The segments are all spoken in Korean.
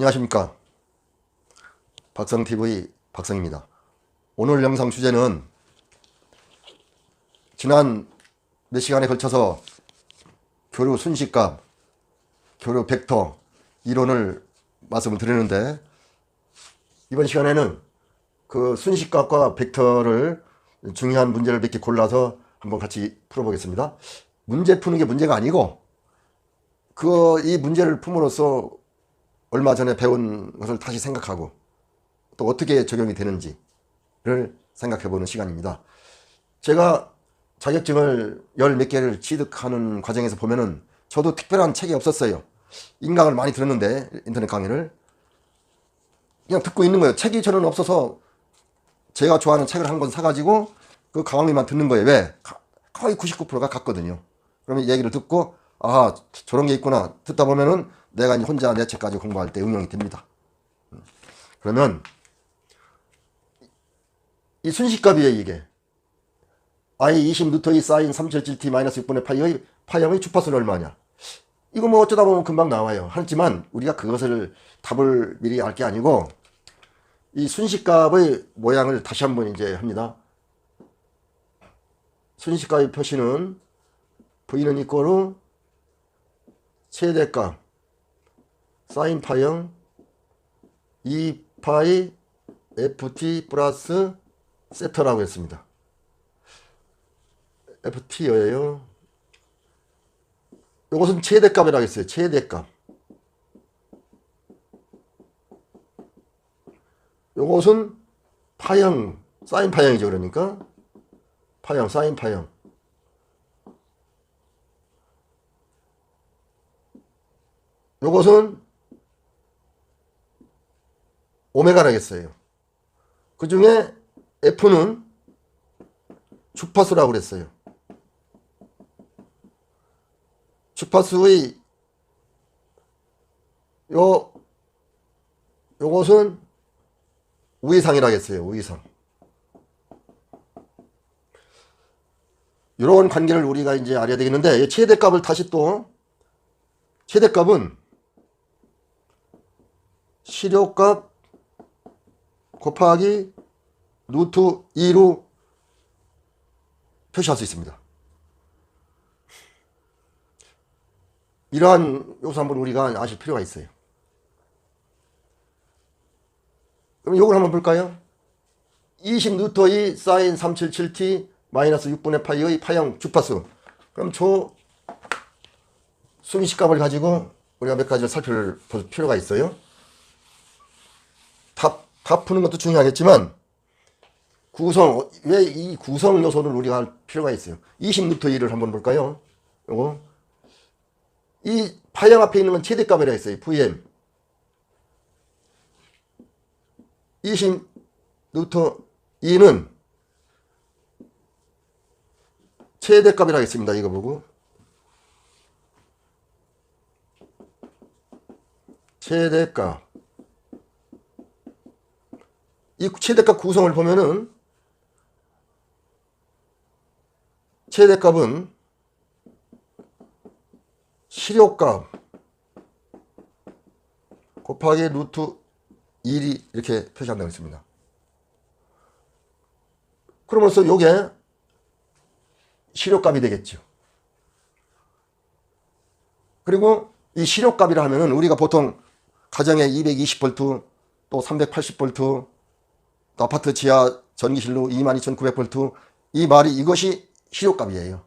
안녕하십니까. 박성TV 박성입니다. 오늘 영상 주제는 지난 몇 시간에 걸쳐서 교류 순식값, 교류 벡터 이론을 말씀을 드리는데, 이번 시간에는 그 순식값과 벡터를 중요한 문제를 몇 개 골라서 한번 같이 풀어보겠습니다. 문제 푸는 게 문제가 아니고, 이 문제를 품으로써 얼마 전에 배운 것을 다시 생각하고 또 어떻게 적용이 되는지를 생각해보는 시간입니다. 제가 자격증을 열 몇 개를 취득하는 과정에서 보면은 저도 특별한 책이 없었어요. 인강을 많이 들었는데, 인터넷 강의를 그냥 듣고 있는 거예요. 책이 저는 없어서 제가 좋아하는 책을 한 권 사가지고 그 강의만 듣는 거예요. 왜? 거의 99%가 같거든요. 그러면 얘기를 듣고, 아, 저런 게 있구나. 듣다 보면은 내가 이제 혼자 내 책 가지고 공부할 때 응용이 됩니다. 그러면 이 순식값이에요. 이게 I 20루트 2 사인 377t 마이너스 6분의 파이의 파형의 주파수는 얼마냐. 이거 뭐 어쩌다 보면 금방 나와요. 하지만 우리가 그것을 답을 미리 알 게 아니고, 이 순식값의 모양을 다시 한번 이제 합니다. 순식값의 표시는 V는 이꼬르 최대값 사인 파형 2파이 ft 플러스 세터라고 했습니다. ft예요. 이것은 최대값이라고 했어요. 최대값. 이것은 파형, 사인 파형이죠. 그러니까 파형, 사인 파형. 이것은 오메가라고 했어요. 그 중에 f는 주파수라고 그랬어요. 주파수의 요것은 우위상이라고 했어요. 우위상. 이런 관계를 우리가 이제 알아야 되겠는데, 최대값을 다시 또, 최대값은 시료값 곱하기 루트 2로 표시할 수 있습니다. 이러한 요소 한번 우리가 아실 필요가 있어요. 그럼 요걸 한번 볼까요? 20루트 2 사인 377t 마이너스 6분의 파이의 파형 주파수. 그럼 저 순식값을 가지고 우리가 몇 가지를 살펴볼 필요가 있어요. 답 푸는 것도 중요하겠지만, 왜 이 구성 요소를 우리가 할 필요가 있어요. 20루트 2를 한번 볼까요? 요거. 이 파형 앞에 있는 건 최대값이라 했어요. Vm. 20루트 2는 최대값이라 했습니다. 이거 보고. 최대값. 이 최대값 구성을 보면은, 최대값은 시료값 곱하기 루트 1이 이렇게 표시한다고 했습니다. 그러면서 요게 시료값이 되겠죠. 그리고 이 시료값이라 하면은 우리가 보통 가정에 220V 또 380V 또 아파트 지하 전기실로 22,900V, 이 말이 이것이 시료값이에요.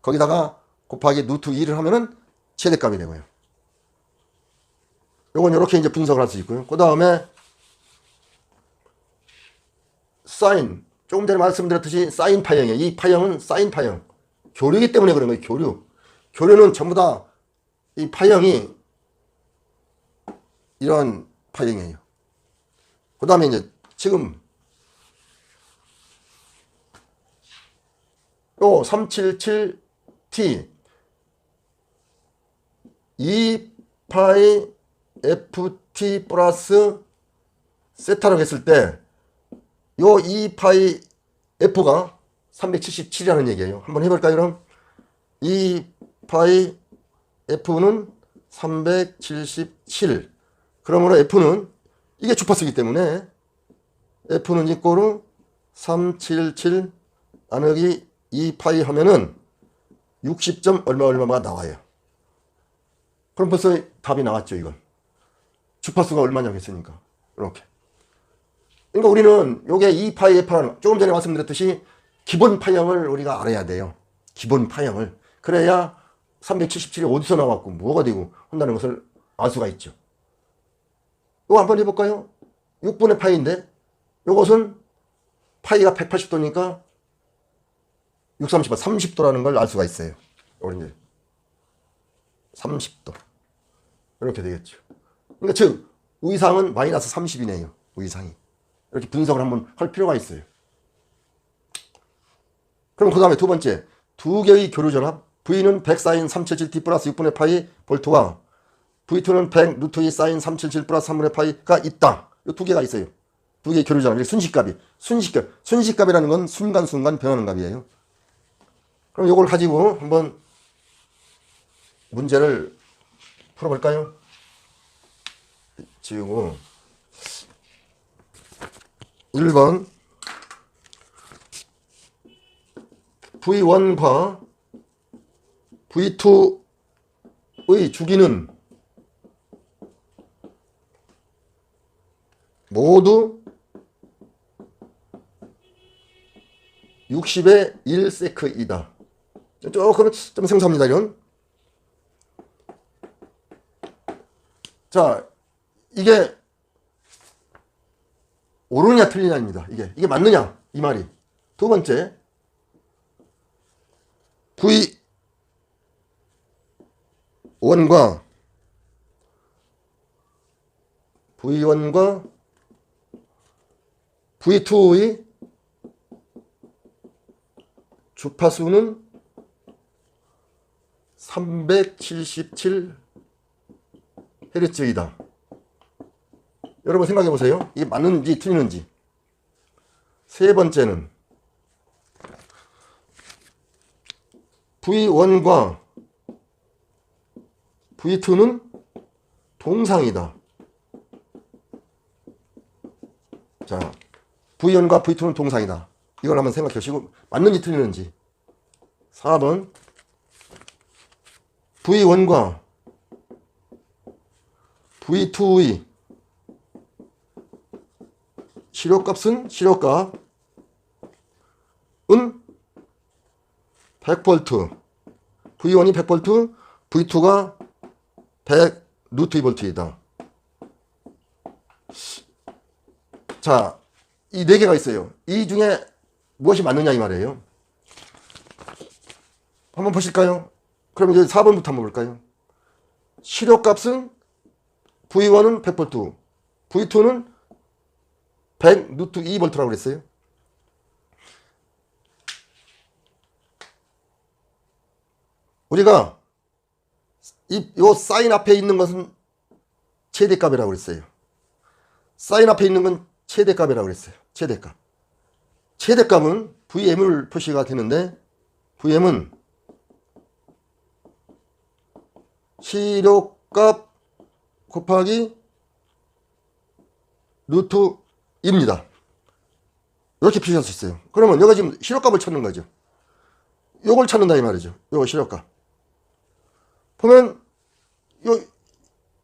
거기다가 곱하기 루트 2를 하면은 최대값이 되고요. 요건 이렇게 이제 분석을 할 수 있고요. 그 다음에 사인, 조금 전에 말씀드렸듯이 사인 파형이에요. 이 파형은 사인 파형. 교류이기 때문에 그런 거예요. 교류. 교류는 전부 다 이 파형이 이런 파형이에요. 그 다음에 이제 지금 요 377t 2파이 ft 플러스 세타라고 했을 때, 요 2파이 f가 377이라는 얘기예요. 한번 해볼까요? 그럼 2파이 f는 377, 그러므로 F는 이게 주파수이기 때문에 F는 이꼬르 377 나누기 2파이 하면은 60점 얼마가 나와요. 그럼 벌써 답이 나왔죠, 이건. 주파수가 얼마냐고 했으니까. 이렇게. 그러니까 우리는 요게 2파이 F라는, 조금 전에 말씀드렸듯이 기본 파형을 우리가 알아야 돼요. 기본 파형을. 그래야 377이 어디서 나왔고 뭐가 되고 한다는 것을 알 수가 있죠. 이거 한번 해볼까요? 6분의 파이인데 요것은 파이가 180도니까 6, 30도, 30도라는 걸 알 수가 있어요. 이제 30도. 이렇게 되겠죠. 그러니까 즉 의상은 마이너스 30이네요. 의상이. 이렇게 분석을 한번 할 필요가 있어요. 그럼 그 다음에 두 번째, 두 개의 교류전압 V는 100 사인 377T 플러스 6분의 파이 볼트와 V2는 100 루트 2 사인 377 플러스 3분의 파이가 있다. 이 두 개가 있어요. 두 개의 교류전압. 순식값이. 순식값이라는 건 순간순간 변하는 값이에요. 그럼 이걸 가지고 한번 문제를 풀어볼까요? 지우고 1번 V1과 V2의 주기는 모두 60의 1세크이다. 조금 좀 생소합니다, 이건. 자, 이게 옳으냐 틀리냐입니다. 이게 맞느냐 이 말이. 두 번째, V1과 V2의 주파수는 377Hz이다. 여러분 생각해 보세요. 이게 맞는지 틀리는지. 세 번째는 V1과 V2는 동상이다. 자, V1과 V2는 동상이다. 이걸 한번 생각해 보시고 맞는지 틀리는지. 4번 V1과 V2의 시료값은 100V, V1이 100V, V2가 100 루트 2V이다. 자, 이 네 개가 있어요. 이 중에 무엇이 맞느냐 이 말이에요. 한번 보실까요? 그럼 이제 4번부터 한번 볼까요? 시료값은 V1은 100V, V2는 100 루트 2V라고 그랬어요. 우리가 요 사인 앞에 있는 것은 최대값이라고 그랬어요. 사인 앞에 있는 건 최대값이라고 그랬어요. 최대값. 최대값은 Vm을 표시가 되는데 Vm은 시료값 곱하기 루트 2입니다. 이렇게 표시할 수 있어요. 그러면 여기가 지금 시료값을 찾는 거죠. 요걸 찾는다 이 말이죠. 요거 시료값. 보면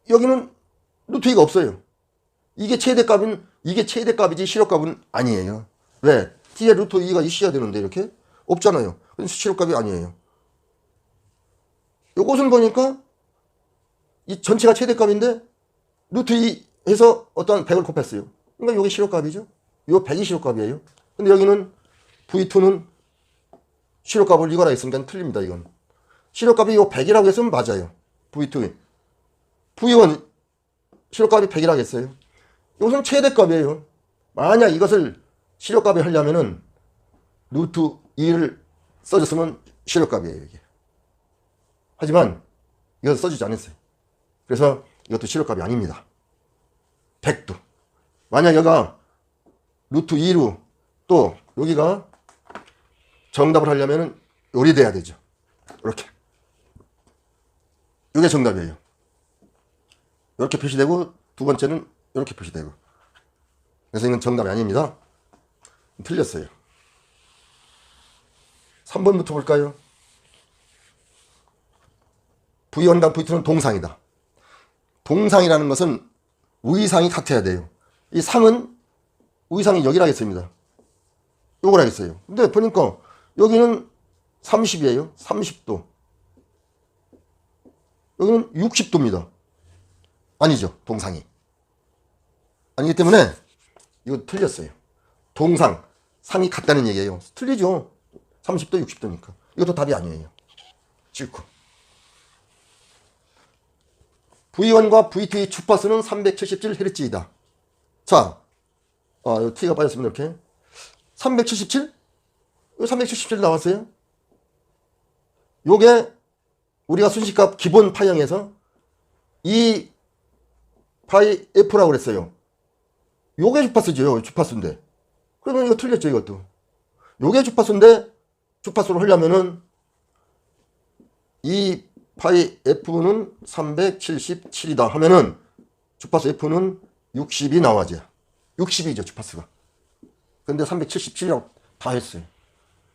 여기는 루트 2가 없어요. 이게 최대값이지 시료값은 아니에요. 왜? 뒤에 루트 2가 있어야 되는데 이렇게 없잖아요. 그래서 시료값이 아니에요. 요것은 보니까 이 전체가 최대값인데 루트 2 해서 어떠한 100을 곱했어요. 그러니까 이게 시료값이죠. 요 100이 시료값이에요. 근데 여기는 V2는 시료값을 이거라 했으니까 틀립니다. 이건 시료값이 요 100이라고 했으면 맞아요. V2 V1 시료값이 100이라고 했어요. 이것은 최대값이에요. 만약 이것을 시료값에 하려면은 루트 2를 써줬으면 시료값이에요. 이게. 하지만 이것을 써주지 않았어요. 그래서 이것도 시료값이 아닙니다. 100도. 만약 여기가 루트 2로 또 여기가 정답을 하려면 요리 돼야 되죠. 이렇게. 이게 정답이에요. 이렇게 표시되고 두 번째는 이렇게 표시되고. 그래서 이건 정답이 아닙니다. 틀렸어요. 3번부터 볼까요? V1과 V2는 동상이다. 동상이라는 것은 위상이 같아야 돼요. 이 상은 위상이 여기라 했습니다. 요걸 하겠어요. 근데 보니까 여기는 30이에요. 30도. 여기는 60도입니다. 아니죠. 동상이. 아니기 때문에 이거 틀렸어요. 동상, 상이 같다는 얘기예요. 틀리죠. 30도, 60도니까. 이것도 답이 아니에요. 찍고. V1과 V2의 주파수는 377Hz이다. 자, 요 T가 빠졌습니다. 이렇게. 377? 여기 377 나왔어요. 요게 우리가 순식값 기본 파형에서 이 파이 F라고 그랬어요. 요게 주파수죠. 주파수인데. 그러면 이거 틀렸죠. 이것도. 요게 주파수인데 주파수를 하려면은 이 파이 F는 377이다 하면은 주파수 F는 60이 나와야죠. 60이죠. 주파수가. 근데 377이라고 다 했어요.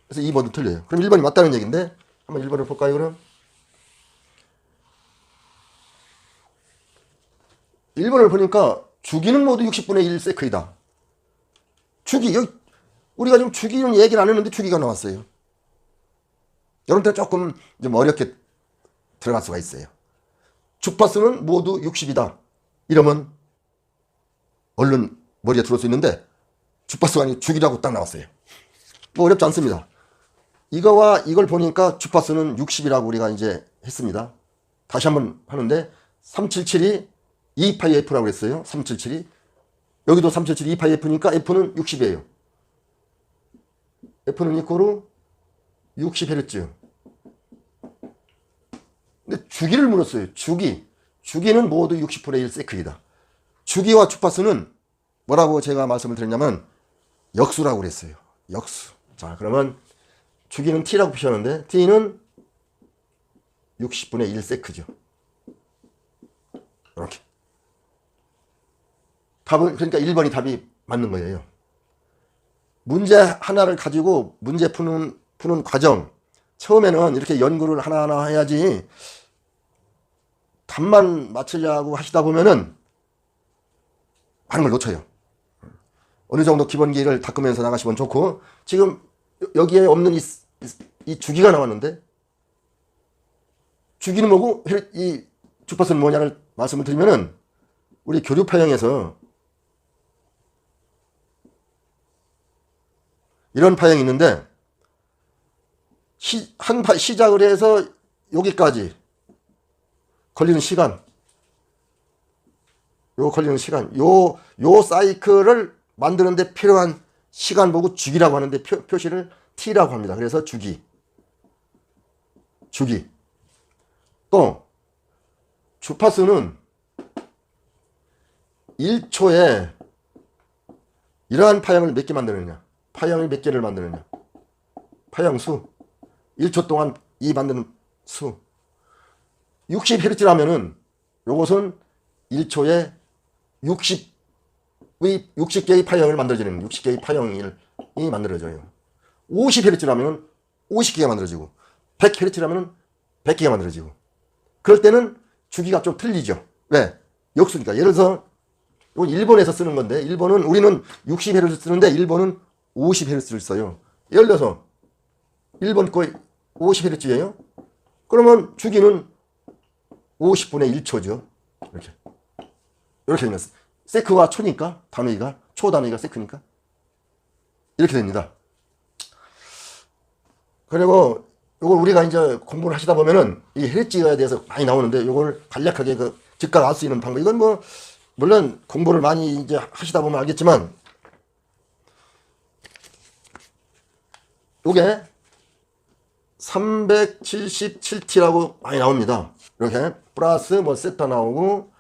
그래서 2번도 틀려요. 그럼 1번이 맞다는 얘기인데 한번 1번을 볼까요? 그럼 1번을 보니까 주기는 모두 60분의 1 세크이다. 주기, 여기 우리가 지금 주기는 얘기를 안 했는데 주기가 나왔어요. 이런 때 조금 좀 어렵게 들어갈 수가 있어요. 주파수는 모두 60이다. 이러면 얼른 머리에 들어올 수 있는데 주파수가 아니고 주기라고 딱 나왔어요. 뭐 어렵지 않습니다. 이거와 이걸 보니까 주파수는 60이라고 우리가 이제 했습니다. 다시 한번 하는데 377이 2파이 F라고 했어요. 377이. 여기도 377이 2파이 F니까 F는 60이에요. F는 이코로 60Hz. 근데 주기를 물었어요. 주기. 주기는 모두 60분의 1 세크이다. 주기와 주파수는 뭐라고 제가 말씀을 드렸냐면 역수라고 그랬어요. 역수. 자, 그러면 주기는 T라고 표시하는데 T는 60분의 1 세크죠. 이렇게. 답은 그러니까 1번이 답이 맞는 거예요. 문제 하나를 가지고 문제 푸는 과정. 처음에는 이렇게 연구를 하나하나 해야지 답만 맞추려고 하시다 보면은 많은 걸 놓쳐요. 어느 정도 기본기를 닦으면서 나가시면 좋고, 지금 여기에 없는 이 주기가 나왔는데, 주기는 뭐고 이 주파수는 뭐냐를 말씀을 드리면은 우리 교류 파형에서 이런 파형이 있는데 시작을 해서 여기까지 걸리는 시간, 요 사이클을 만드는데 필요한 시간 보고 주기라고 하는데 표시를 T라고 합니다. 그래서 주기. 또 주파수는 1초에 이러한 파형을 몇 개 만드느냐, 파형을 몇 개를 만드느냐, 파형수 1초 동안 이 만드는 수 60Hz라면은 요것은 1초에 60개의 파형을 만들어지는 60개의 파형이 만들어져요. 50Hz라면 50개가 만들어지고 100Hz라면 100개가 만들어지고. 그럴 때는 주기가 좀 틀리죠. 왜? 역수니까. 예를 들어서 이건 일본에서 쓰는 건데, 일본은 우리는 60Hz를 쓰는데 일본은 50Hz를 써요. 예를 들어서 일본 거의 50Hz예요. 그러면 주기는 50분의 1초죠. 이렇게 되면 세크가 초니까, 단위가 초 단위가 세크니까 이렇게 됩니다. 그리고 이걸 우리가 이제 공부를 하시다 보면은 이 헤르츠에 대해서 많이 나오는데, 이걸 간략하게 즉각 알 수 있는 방법, 이건 뭐 물론 공부를 많이 이제 하시다 보면 알겠지만, 요게 377T라고 많이 나옵니다. 이렇게 플러스 뭐 세타 나오고,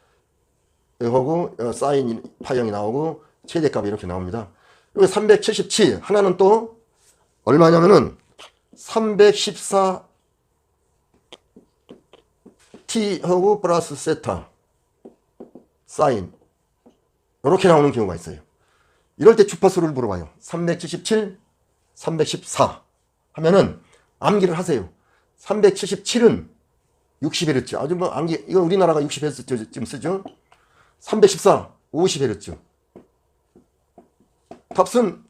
하고 사인 파형이 나오고, 최대값이 이렇게 나옵니다. 여기 377 하나는 또 얼마냐면은 314T 하고 플러스 세타 사인 이렇게 나오는 경우가 있어요. 이럴 때 주파수를 물어봐요. 377, 314 하면은 암기를 하세요. 377은 60Hz. 아주 뭐 암기, 이거 우리나라가 60Hz 지금 쓰죠. 314, 50Hz. 값은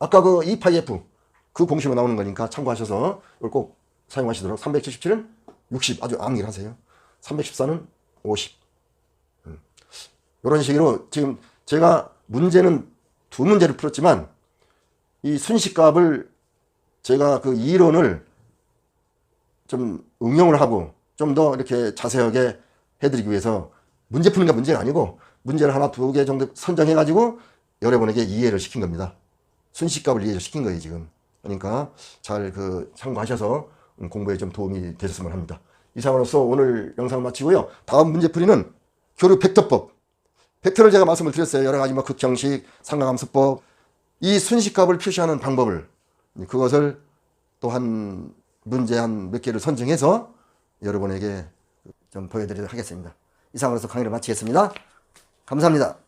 아까 그 E 파이 F 그 공식으로 나오는 거니까 참고하셔서 이걸 꼭 사용하시도록. 377은 60, 아주 암기를 하세요. 314는 50. 이런 식으로 지금 제가 문제는 두 문제를 풀었지만 이 순식값을 제가 그 이론을 좀 응용을 하고 좀 더 이렇게 자세하게 해드리기 위해서 문제 푸는 게 문제가 아니고 문제를 하나 두 개 정도 선정해 가지고 여러분에게 이해를 시킨 겁니다. 순식값을 이해를 시킨 거예요 지금. 그러니까 잘 그 참고하셔서 공부에 좀 도움이 되셨으면 합니다. 이상으로서 오늘 영상을 마치고요. 다음 문제풀이는 교류 벡터법. 벡터를 제가 말씀을 드렸어요. 여러 가지 뭐 극형식, 삼각함수법, 이 순식값을 표시하는 방법을, 그것을 또 한 문제 한 몇 개를 선정해서 여러분에게 좀 보여드리도록 하겠습니다. 이상으로서 강의를 마치겠습니다. 감사합니다.